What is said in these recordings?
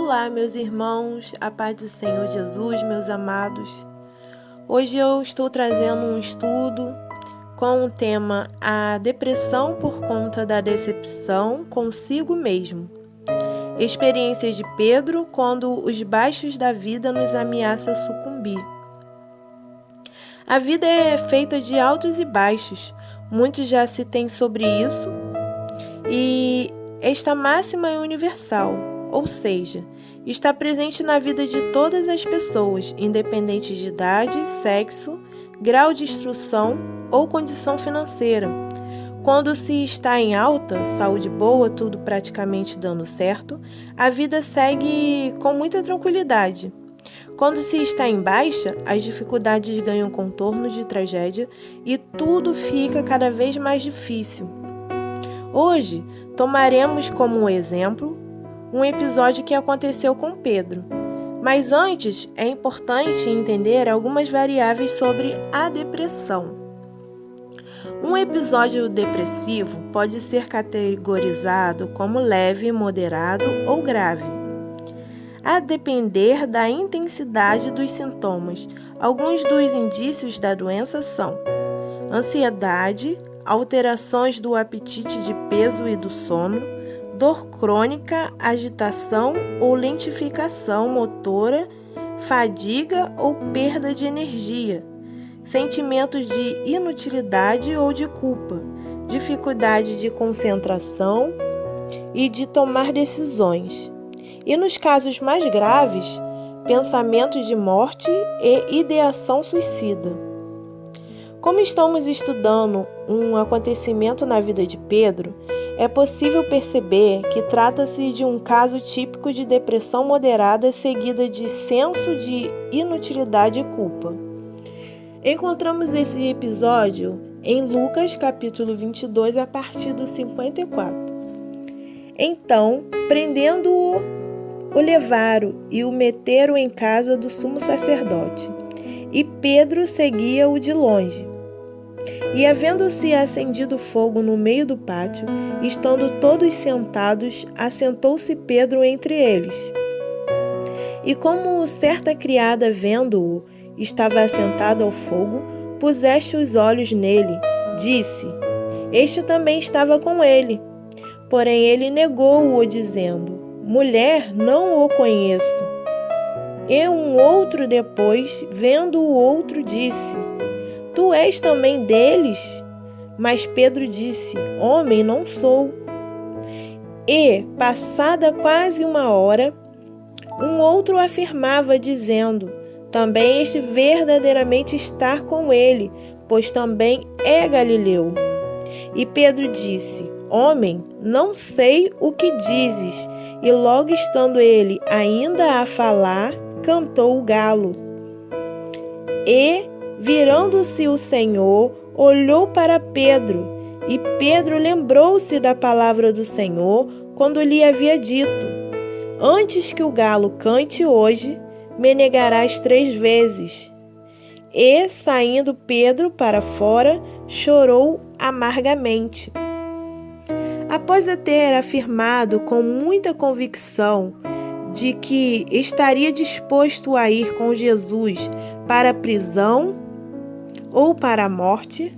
Olá, meus irmãos, a paz do Senhor Jesus, meus amados. Hoje eu estou trazendo um estudo com o tema A depressão por conta da decepção consigo mesmo. Experiências de Pedro quando os baixos da vida nos ameaçam sucumbir. A vida é feita de altos e baixos, muito já se tem sobre isso, e esta máxima é universal, ou seja, está presente na vida de todas as pessoas, independente de idade, sexo, grau de instrução ou condição financeira. Quando se está em alta, saúde boa, tudo praticamente dando certo, a vida segue com muita tranquilidade. Quando se está em baixa, as dificuldades ganham contorno de tragédia e tudo fica cada vez mais difícil. Hoje, tomaremos como um exemplo um episódio que aconteceu com Pedro. Mas antes, é importante entender algumas variáveis sobre a depressão. Um episódio depressivo pode ser categorizado como leve, moderado ou grave, a depender da intensidade dos sintomas. Alguns dos indícios da doença são ansiedade, alterações do apetite de peso e do sono, dor crônica, agitação ou lentificação motora, fadiga ou perda de energia, sentimentos de inutilidade ou de culpa, dificuldade de concentração e de tomar decisões. E nos casos mais graves, pensamentos de morte e ideação suicida. Como estamos estudando um acontecimento na vida de Pedro, é possível perceber que trata-se de um caso típico de depressão moderada seguida de senso de inutilidade e culpa. Encontramos esse episódio em Lucas capítulo 22, a partir do 54. Então, prendendo-o, o levaram e o meteram em casa do sumo sacerdote. E Pedro seguia-o de longe. E havendo-se acendido fogo no meio do pátio, estando todos sentados, assentou-se Pedro entre eles. E como certa criada, vendo-o, estava assentado ao fogo, puseste os olhos nele, disse: Este também estava com ele. Porém ele negou-o, dizendo: Mulher, não o conheço. E um outro depois, vendo o outro, disse: Tu és também deles? Mas Pedro disse: Homem, não sou. E, passada quase uma hora, um outro afirmava, dizendo: Também este verdadeiramente está com ele, pois também é galileu. E Pedro disse: Homem, não sei o que dizes. E logo estando ele ainda a falar, cantou o galo. E, virando-se o Senhor, olhou para Pedro, e Pedro lembrou-se da palavra do Senhor quando lhe havia dito: Antes que o galo cante hoje, me negarás 3 vezes. E, saindo Pedro para fora, chorou amargamente. Após ter afirmado com muita convicção de que estaria disposto a ir com Jesus para a prisão ou para a morte,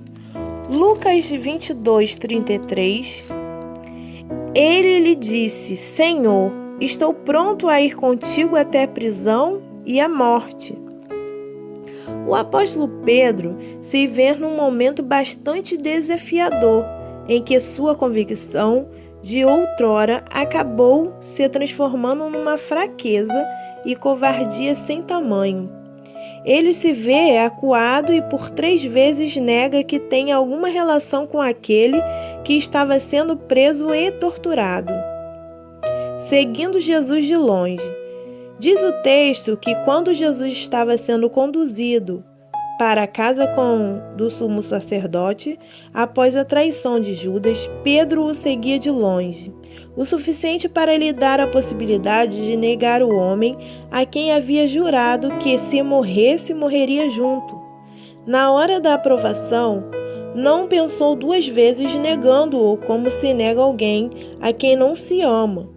Lucas 22:33, ele lhe disse: Senhor, estou pronto a ir contigo até a prisão e a morte. O apóstolo Pedro se vê num momento bastante desafiador, em que sua convicção de outrora acabou se transformando numa fraqueza e covardia sem tamanho. Ele se vê acuado e por 3 vezes nega que tem alguma relação com aquele que estava sendo preso e torturado, seguindo Jesus de longe. Diz o texto que quando Jesus estava sendo conduzido para a casa do sumo sacerdote, após a traição de Judas, Pedro o seguia de longe, o suficiente para lhe dar a possibilidade de negar o homem a quem havia jurado que, se morresse, morreria junto. Na hora da aprovação, não pensou 2 vezes negando-o como se nega alguém a quem não se ama,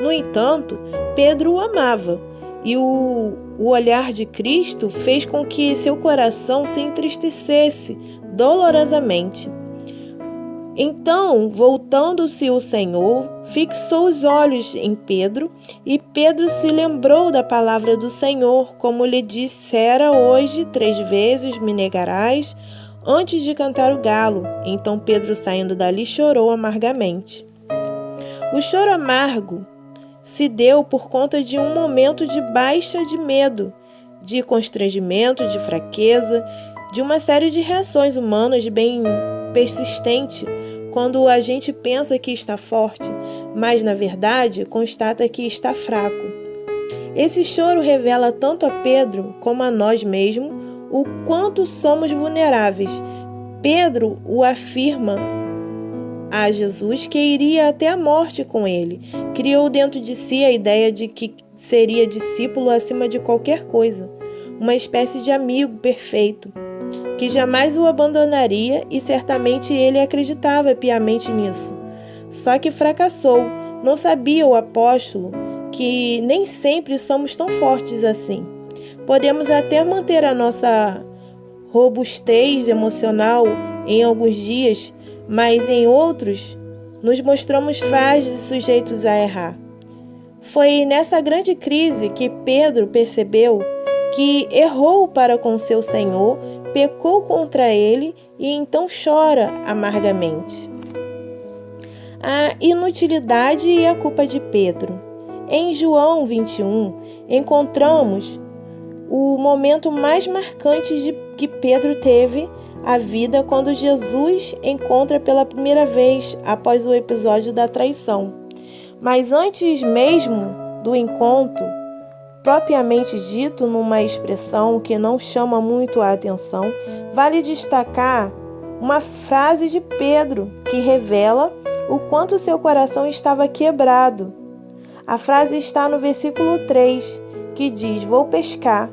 No entanto, Pedro o amava, e o olhar de Cristo fez com que seu coração se entristecesse dolorosamente. Então, voltando-se o Senhor, fixou os olhos em Pedro, e Pedro se lembrou da palavra do Senhor, como lhe dissera: hoje 3 vezes me negarás, antes de cantar o galo. Então Pedro, saindo dali, chorou amargamente. O choro amargo se deu por conta de um momento de baixa de medo, de constrangimento, de fraqueza, de uma série de reações humanas bem persistente, quando a gente pensa que está forte, mas na verdade constata que está fraco. Esse choro revela tanto a Pedro como a nós mesmos o quanto somos vulneráveis. Pedro o afirma a Jesus que iria até a morte com ele. Criou dentro de si a ideia de que seria discípulo acima de qualquer coisa, uma espécie de amigo perfeito, que jamais o abandonaria, e certamente ele acreditava piamente nisso. Só que fracassou. Não sabia o apóstolo que nem sempre somos tão fortes assim. Podemos até manter a nossa robustez emocional em alguns dias, mas em outros nos mostramos frágeis e sujeitos a errar. Foi nessa grande crise que Pedro percebeu que errou para com seu Senhor, pecou contra ele e então chora amargamente. A inutilidade e a culpa de Pedro. Em João 21, encontramos o momento mais marcante que Pedro teve a vida quando Jesus encontra pela primeira vez após o episódio da traição. Mas antes mesmo do encontro, propriamente dito, numa expressão que não chama muito a atenção, vale destacar uma frase de Pedro que revela o quanto seu coração estava quebrado. A frase está no versículo 3, que diz: vou pescar.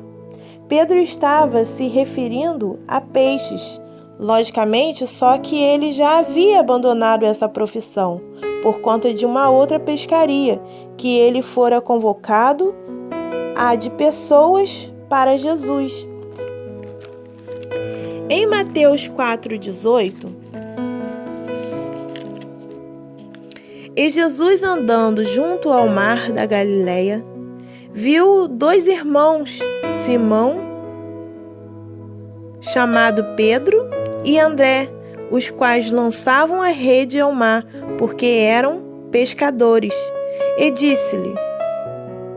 Pedro estava se referindo a peixes, logicamente, só que ele já havia abandonado essa profissão por conta de uma outra pescaria, que ele fora convocado a de pessoas para Jesus. Em Mateus 4,18, e Jesus, andando junto ao mar da Galileia, viu 2 irmãos, Simão, chamado Pedro, e André, os quais lançavam a rede ao mar, porque eram pescadores. E disse-lhe: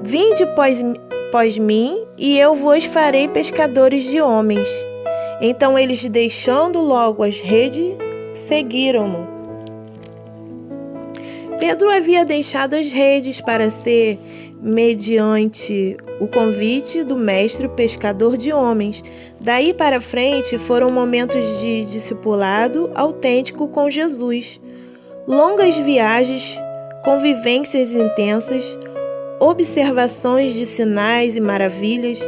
vinde após mim, e eu vos farei pescadores de homens. Então eles, deixando logo as redes, seguiram-no. Pedro havia deixado as redes para ser, mediante o convite do mestre, pescador de homens. Daí para frente foram momentos de discipulado autêntico com Jesus. Longas viagens, convivências intensas, observações de sinais e maravilhas,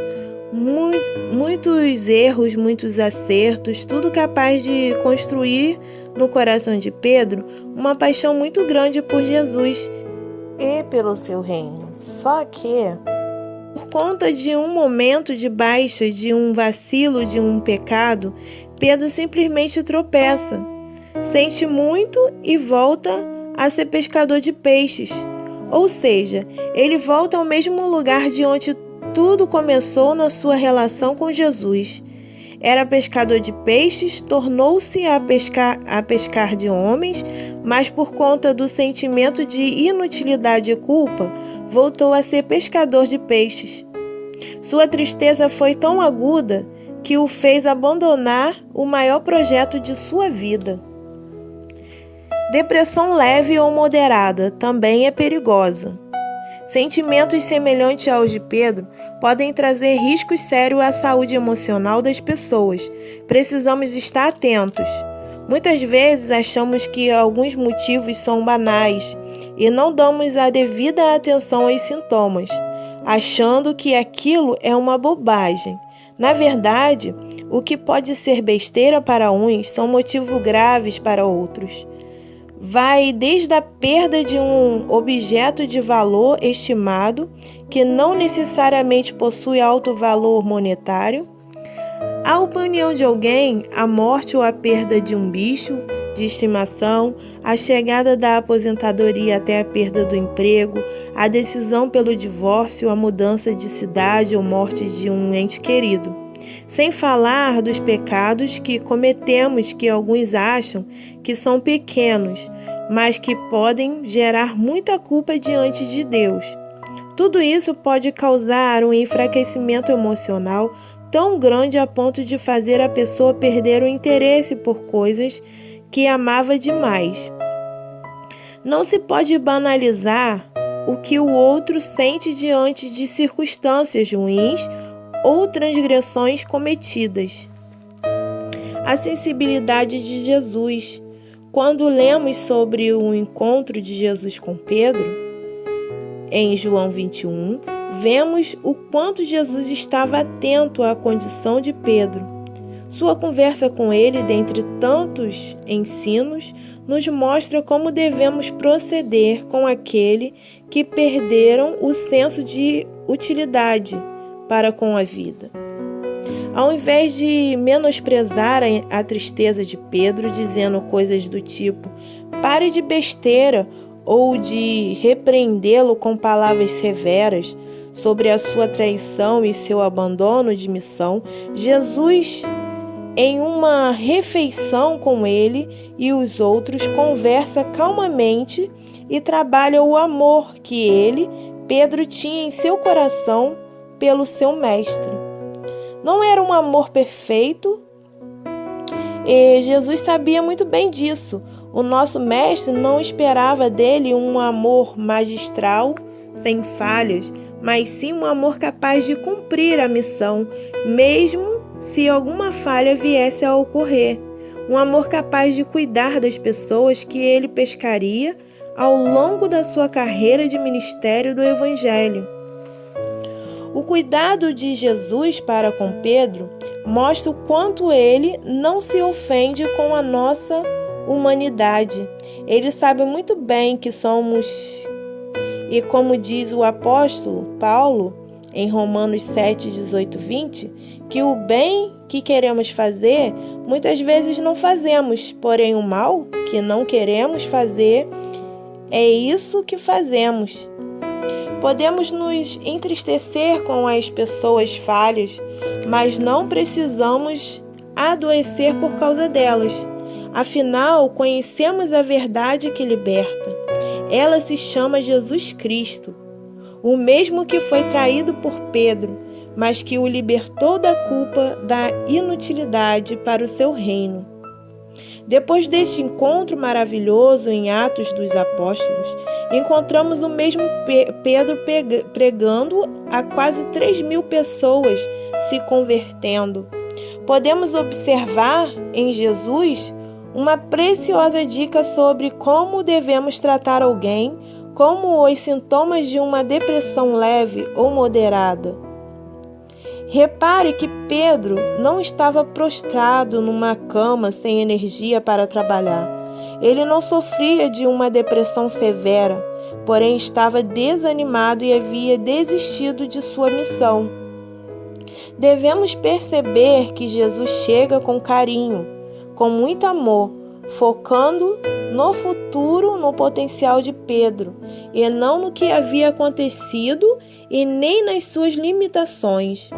muitos erros, muitos acertos, tudo capaz de construir no coração de Pedro uma paixão muito grande por Jesus e pelo seu reino. Só que, por conta de um momento de baixa, de um vacilo, de um pecado, Pedro simplesmente tropeça, sente muito e volta a ser pescador de peixes. Ou seja, ele volta ao mesmo lugar de onde tudo começou na sua relação com Jesus. Era pescador de peixes, tornou-se a pescar de homens, mas por conta do sentimento de inutilidade e culpa, voltou a ser pescador de peixes. Sua tristeza foi tão aguda que o fez abandonar o maior projeto de sua vida. Depressão leve ou moderada também é perigosa. Sentimentos semelhantes aos de Pedro podem trazer riscos sérios à saúde emocional das pessoas. Precisamos estar atentos. Muitas vezes achamos que alguns motivos são banais e não damos a devida atenção aos sintomas, achando que aquilo é uma bobagem. Na verdade, o que pode ser besteira para uns são motivos graves para outros. vai desde a perda de um objeto de valor estimado, que não necessariamente possui alto valor monetário, a opinião de alguém, a morte ou a perda de um bicho de estimação, a chegada da aposentadoria até a perda do emprego, a decisão pelo divórcio, a mudança de cidade ou morte de um ente querido. Sem falar dos pecados que cometemos, que alguns acham que são pequenos, mas que podem gerar muita culpa diante de Deus. Tudo isso pode causar um enfraquecimento emocional tão grande a ponto de fazer a pessoa perder o interesse por coisas que amava demais. Não se pode banalizar o que o outro sente diante de circunstâncias ruins ou transgressões cometidas. A sensibilidade de Jesus. Quando lemos sobre o encontro de Jesus com Pedro, em João 21, vemos o quanto Jesus estava atento à condição de Pedro. Sua conversa com ele, dentre tantos ensinos, nos mostra como devemos proceder com aquele que perderam o senso de utilidade para com a vida. Ao invés de menosprezar a tristeza de Pedro, dizendo coisas do tipo "pare de besteira" ou de repreendê-lo com palavras severas sobre a sua traição e seu abandono de missão, Jesus, em uma refeição com ele e os outros, conversa calmamente e trabalha o amor que ele, Pedro, tinha em seu coração pelo seu mestre. Não era um amor perfeito, e Jesus sabia muito bem disso. O nosso mestre não esperava dele um amor magistral, sem falhas, mas sim um amor capaz de cumprir a missão, mesmo se alguma falha viesse a ocorrer. Um amor capaz de cuidar das pessoas que ele pescaria ao longo da sua carreira de ministério do Evangelho. O cuidado de Jesus para com Pedro mostra o quanto ele não se ofende com a nossa humanidade. Ele sabe muito bem que somos, e como diz o apóstolo Paulo em Romanos 7, 18, 20, que o bem que queremos fazer, muitas vezes não fazemos, porém o mal que não queremos fazer, é isso que fazemos. Podemos nos entristecer com as pessoas falhas, mas não precisamos adoecer por causa delas. Afinal, conhecemos a verdade que liberta. Ela se chama Jesus Cristo, o mesmo que foi traído por Pedro, mas que o libertou da culpa da inutilidade para o seu reino. Depois deste encontro maravilhoso em Atos dos Apóstolos, encontramos o mesmo Pedro pregando a quase 3.000 pessoas se convertendo. Podemos observar em Jesus uma preciosa dica sobre como devemos tratar alguém, como os sintomas de uma depressão leve ou moderada. Repare que Pedro não estava prostrado numa cama sem energia para trabalhar. Ele não sofria de uma depressão severa, porém estava desanimado e havia desistido de sua missão. Devemos perceber que Jesus chega com carinho, com muito amor, focando no futuro, no potencial de Pedro, e não no que havia acontecido e nem nas suas limitações.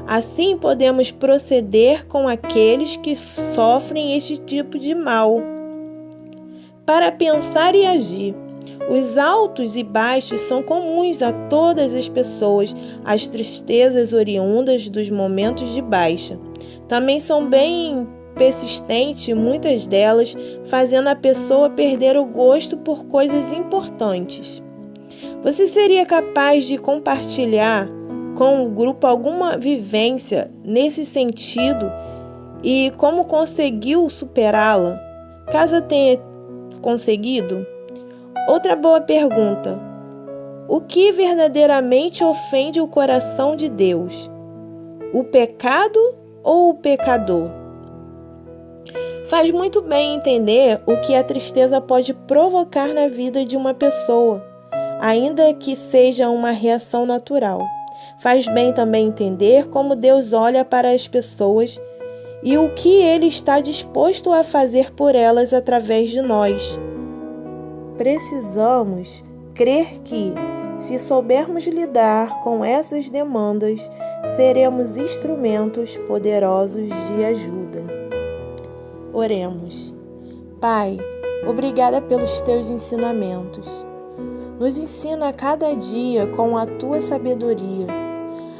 Assim podemos proceder com aqueles que sofrem este tipo de mal. Para pensar e agir. Os altos e baixos são comuns a todas as pessoas, as tristezas oriundas dos momentos de baixa. Também são bem persistentes, muitas delas, fazendo a pessoa perder o gosto por coisas importantes. Você seria capaz de compartilhar com o grupo alguma vivência nesse sentido e como conseguiu superá-la? Caso tenha conseguido? Outra boa pergunta: o que verdadeiramente ofende o coração de Deus? O pecado ou o pecador? Faz muito bem entender o que a tristeza pode provocar na vida de uma pessoa, ainda que seja uma reação natural. Faz bem também entender como Deus olha para as pessoas e o que Ele está disposto a fazer por elas através de nós. Precisamos crer que, se soubermos lidar com essas demandas, seremos instrumentos poderosos de ajuda. Oremos. Pai, obrigada pelos teus ensinamentos. Nos ensina a cada dia com a tua sabedoria,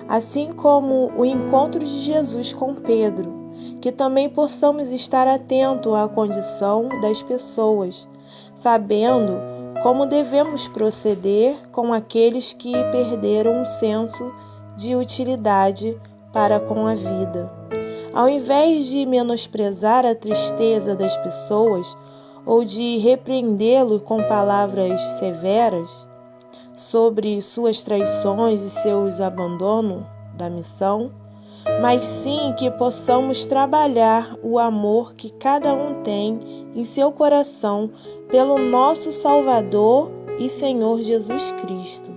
assim como o encontro de Jesus com Pedro, que também possamos estar atentos à condição das pessoas, sabendo como devemos proceder com aqueles que perderam um senso de utilidade para com a vida. Ao invés de menosprezar a tristeza das pessoas ou de repreendê-lo com palavras severas sobre suas traições e seus abandonos da missão, mas sim que possamos trabalhar o amor que cada um tem em seu coração pelo nosso Salvador e Senhor Jesus Cristo.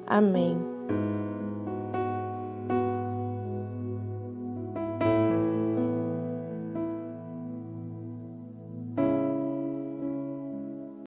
Amém.